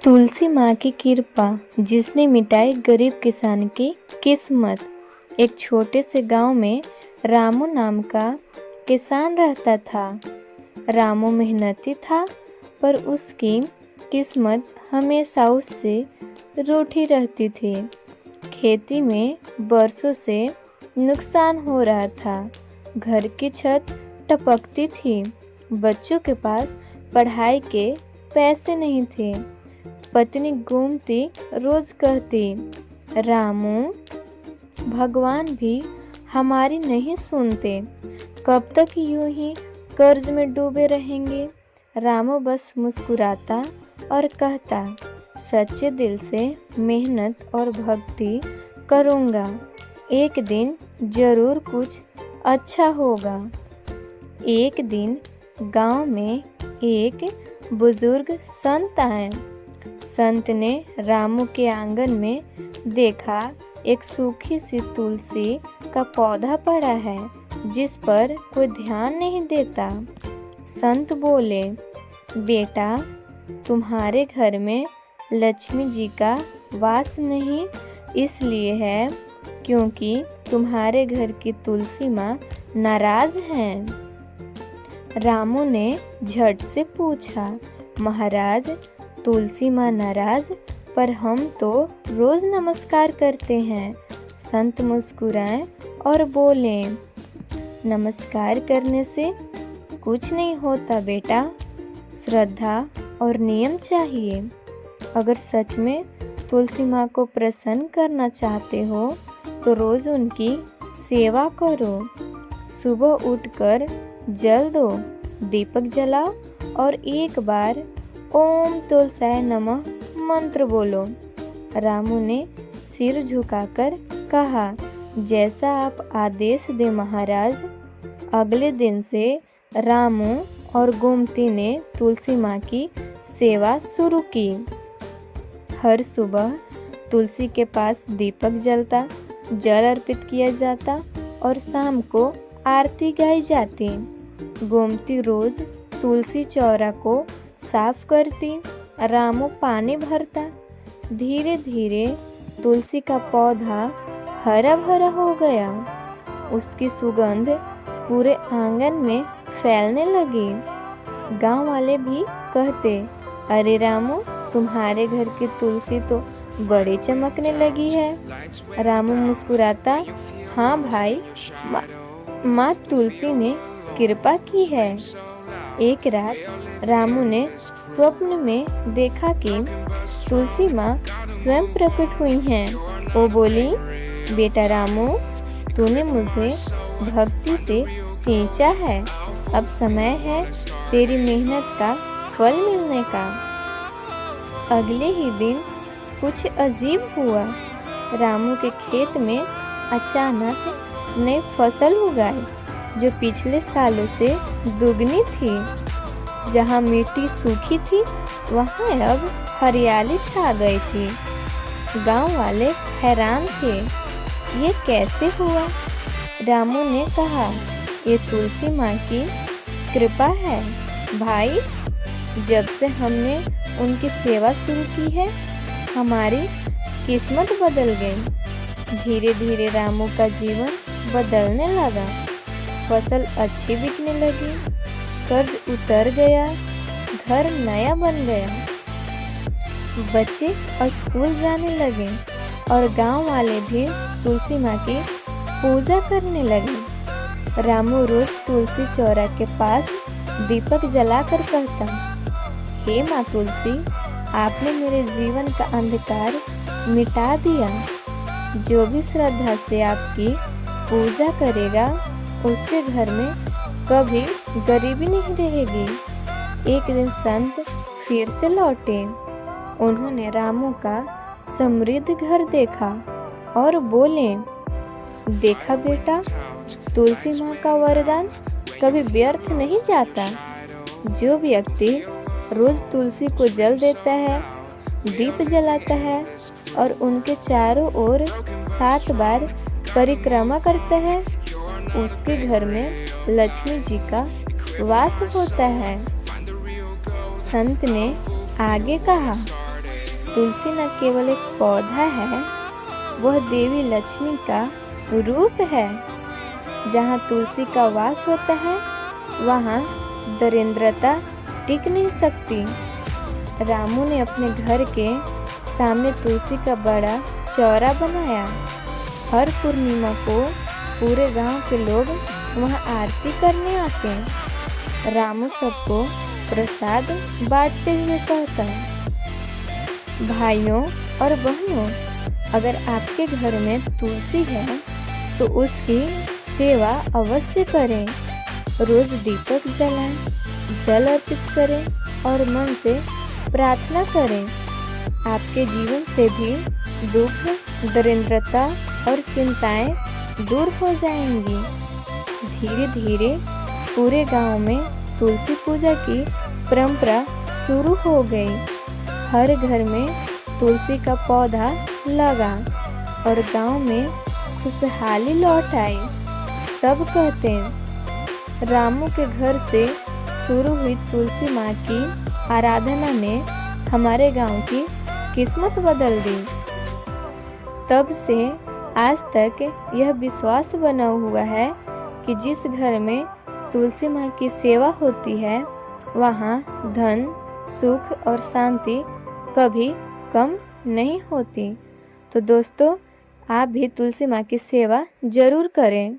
तुलसी माँ की कृपा जिसने मिटाई गरीब किसान की किस्मत। एक छोटे से गांव में रामू नाम का किसान रहता था। रामू मेहनती था, पर उसकी किस्मत हमेशा उससे रूठी रहती थी। खेती में बरसों से नुकसान हो रहा था। घर की छत टपकती थी। बच्चों के पास पढ़ाई के पैसे नहीं थे। पत्नी घूमती रोज कहती, रामू, भगवान भी हमारी नहीं सुनते। कब तक यूं ही कर्ज में डूबे रहेंगे। रामू बस मुस्कुराता और कहता, सच्चे दिल से मेहनत और भक्ति करूँगा। एक दिन जरूर कुछ अच्छा होगा। एक दिन गांव में एक बुजुर्ग संत आए। संत ने रामू के आंगन में देखा, एक सूखी सी तुलसी का पौधा पड़ा है जिस पर कोई ध्यान नहीं देता। संत बोले, बेटा, तुम्हारे घर में लक्ष्मी जी का वास नहीं इसलिए है क्योंकि तुम्हारे घर की तुलसी माँ नाराज हैं। रामू ने झट से पूछा, महाराज, तुलसी माँ नाराज, पर हम तो रोज नमस्कार करते हैं। संत मुस्कुराए और बोले, नमस्कार करने से कुछ नहीं होता बेटा, श्रद्धा और नियम चाहिए। अगर सच में तुलसी माँ को प्रसन्न करना चाहते हो तो रोज उनकी सेवा करो। सुबह उठकर जल दो, दीपक जलाओ और एक बार ओम तुलसाय नमः मंत्र बोलो। रामू ने सिर झुकाकर कहा, जैसा आप आदेश दे महाराज। अगले दिन से रामू और गोमती ने तुलसी माँ की सेवा शुरू की। हर सुबह तुलसी के पास दीपक जलता, जल अर्पित किया जाता और शाम को आरती गाई जाती। गोमती रोज तुलसी चौरा को साफ करती, रामू पानी भरता। धीरे धीरे तुलसी का पौधा हरा भरा हो गया। उसकी सुगंध पूरे आंगन में फैलने लगी। गांव वाले भी कहते, अरे रामू, तुम्हारे घर की तुलसी तो बड़ी चमकने लगी है। रामू मुस्कुराता, हाँ भाई, माँ तुलसी ने कृपा की है। एक रात रामू ने स्वप्न में देखा कि तुलसी माँ स्वयं प्रकट हुई हैं। वो बोली, बेटा रामू, तूने मुझे भक्ति से सींचा है। अब समय है तेरी मेहनत का फल मिलने का। अगले ही दिन कुछ अजीब हुआ। रामू के खेत में अचानक नई फसल उगाई जो पिछले सालों से दुगनी थी। जहाँ मिट्टी सूखी थी वहाँ अब हरियाली छा गई थी। गांव वाले हैरान थे, ये कैसे हुआ? रामू ने कहा, ये तुलसी माँ की कृपा है भाई। जब से हमने उनकी सेवा शुरू की है, हमारी किस्मत बदल गई। धीरे धीरे रामू का जीवन बदलने लगा। फसल अच्छी बिकने लगी, कर्ज उतर गया, घर नया बन गया। बच्चे स्कूल जाने लगे और गांव वाले भी तुलसी माँ की पूजा करने लगे। रामू रोज तुलसी चौरा के पास दीपक जलाकर कहता, हे माँ तुलसी, आपने मेरे जीवन का अंधकार मिटा दिया। जो भी श्रद्धा से आपकी पूजा करेगा उसके घर में कभी गरीबी नहीं रहेगी। एक दिन संत फिर से लौटे। उन्होंने रामू का समृद्ध घर देखा और बोले, देखा बेटा, तुलसी माँ का वरदान कभी व्यर्थ नहीं जाता। जो व्यक्ति रोज तुलसी को जल देता है, दीप जलाता है और उनके चारों ओर 7 बार परिक्रमा करता है, उसके घर में लक्ष्मी जी का वास होता है। संत ने आगे कहा, तुलसी न केवल एक पौधा है, वह देवी लक्ष्मी का रूप है। जहाँ तुलसी का वास होता है वहाँ दरिद्रता टिक नहीं सकती। रामू ने अपने घर के सामने तुलसी का बड़ा चौरा बनाया। हर पूर्णिमा को पूरे गांव के लोग वहां आरती करने आते हैं। रामू सबको प्रसाद बांटते हुए कहता है, भाइयों और बहनों, अगर आपके घर में तुलसी है तो उसकी सेवा अवश्य करें। रोज दीपक जलाएं, जल अर्पित करें और मन से प्रार्थना करें। आपके जीवन से भी दुख, दरिद्रता और चिंताएं दूर हो जाएंगी। धीरे धीरे पूरे गांव में तुलसी पूजा की परंपरा शुरू हो गई। हर घर में तुलसी का पौधा लगा और गांव में खुशहाली लौट आई। सब कहते हैं, रामू के घर से शुरू हुई तुलसी माँ की आराधना ने हमारे गांव की किस्मत बदल दी। तब से आज तक यह विश्वास बना हुआ है कि जिस घर में तुलसी माँ की सेवा होती है वहाँ धन, सुख और शांति कभी कम नहीं होती। तो दोस्तों, आप भी तुलसी माँ की सेवा जरूर करें।